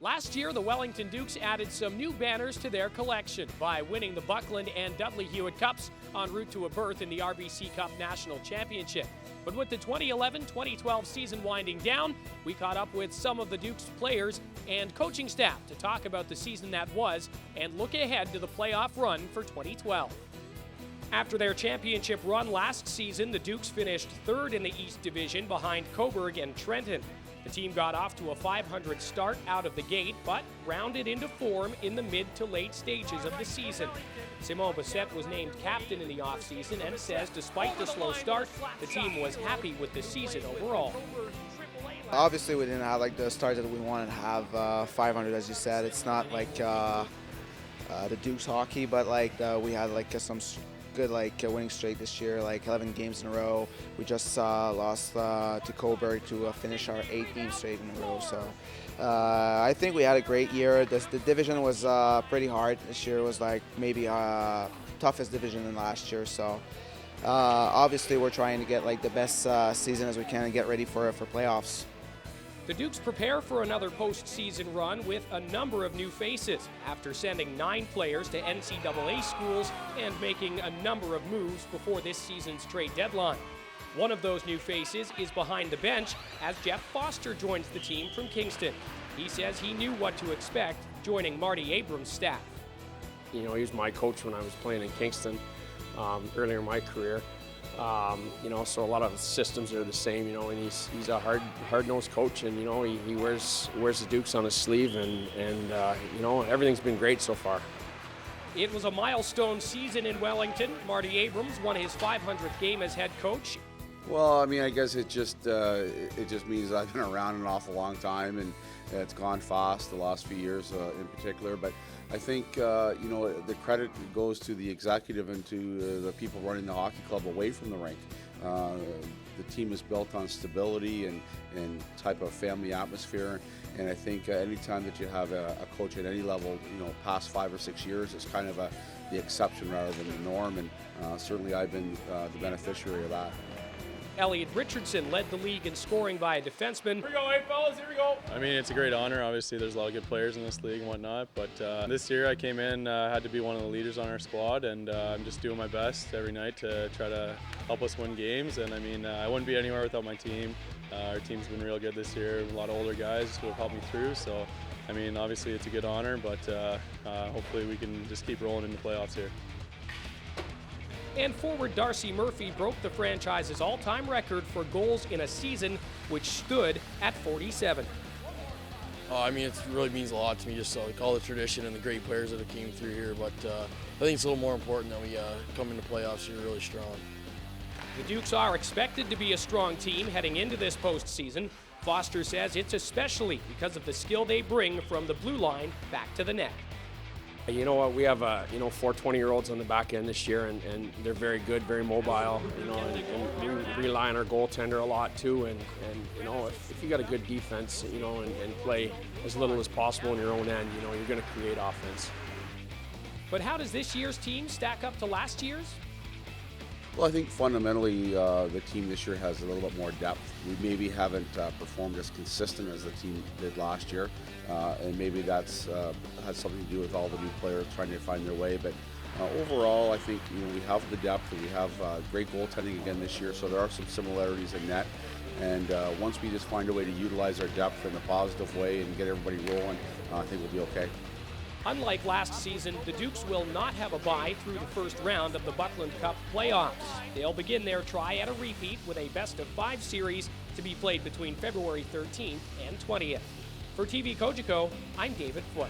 Last year, the Wellington Dukes added some new banners to their collection by winning the Buckland and Dudley Hewitt Cups en route to a berth in the RBC Cup National Championship. But with the 2011-2012 season winding down, we caught up with some of the Dukes players and coaching staff to talk about the season that was and look ahead to the playoff run for 2012. After their championship run last season, the Dukes finished third in the East Division behind Cobourg and Trenton. The team got off to a .500 start out of the gate, but rounded into form in the mid to late stages of the season. Simon Bissette was named captain in the offseason and says despite the slow start, the team was happy with the season overall. Obviously, we didn't have like the start that we wanted to have 500, as you said. It's not like the Dukes hockey, but like we had like some good winning streak this year, like 11 games in a row. We just lost to Cobourg to finish our 8th game straight in a row. So I think we had a great year. The division was pretty hard this year. It was like maybe toughest division than last year. So obviously we're trying to get like the best season as we can and get ready for playoffs. The Dukes prepare for another postseason run with a number of new faces after sending 9 players to NCAA schools and making a number of moves before this season's trade deadline. One of those new faces is behind the bench as Jeff Foster joins the team from Kingston. He says he knew what to expect joining Marty Abrams' staff. You know, he was my coach when I was playing in Kingston earlier in my career. So a lot of systems are the same, and he's a hard-nosed coach, and, he wears the Dukes on his sleeve, and everything's been great so far. It was a milestone season in Wellington. Marty Abrams won his 500th game as head coach. Well, I mean, I guess it just means I've been around an awful long time, and it's gone fast the last few years in particular. But I think the credit goes to the executive and to the people running the hockey club away from the rink. The team is built on stability and type of family atmosphere, and I think anytime that you have a coach at any level, past 5 or 6 years, it's kind of the exception rather than the norm, and certainly I've been the beneficiary of that. Elliot Richardson led the league in scoring by a defenseman. Here we go, hey fellas, here we go. I mean, it's a great honor. Obviously, there's a lot of good players in this league and whatnot, but this year I came in, had to be one of the leaders on our squad, and I'm just doing my best every night to try to help us win games. And I mean, I wouldn't be anywhere without my team. Our team's been real good this year. A lot of older guys who have helped me through. So, I mean, obviously it's a good honor, but hopefully we can just keep rolling into playoffs here. And forward Darcy Murphy broke the franchise's all-time record for goals in a season, which stood at 47. I mean, it really means a lot to me, just like all the tradition and the great players that have came through here. But I think it's a little more important that we come into playoffs here really strong. The Dukes are expected to be a strong team heading into this postseason. Foster says it's especially because of the skill they bring from the blue line back to the net. You know what? We have 4 20-year-olds on the back end this year, and they're very good, very mobile. And we rely on our goaltender a lot too. And if you got a good defense, and play as little as possible in your own end, you're going to create offense. But how does this year's team stack up to last year's? Well, I think fundamentally the team this year has a little bit more depth. We maybe haven't performed as consistent as the team did last year, and maybe that's has something to do with all the new players trying to find their way. But overall, I think we have the depth, and we have great goaltending again this year. So there are some similarities in net, and once we just find a way to utilize our depth in a positive way and get everybody rolling, I think we'll be okay. Unlike last season, the Dukes will not have a bye through the first round of the Buckland Cup playoffs. They'll begin their try at a repeat with a best-of-5 series to be played between February 13th and 20th. For TV Cogeco, I'm David Foote.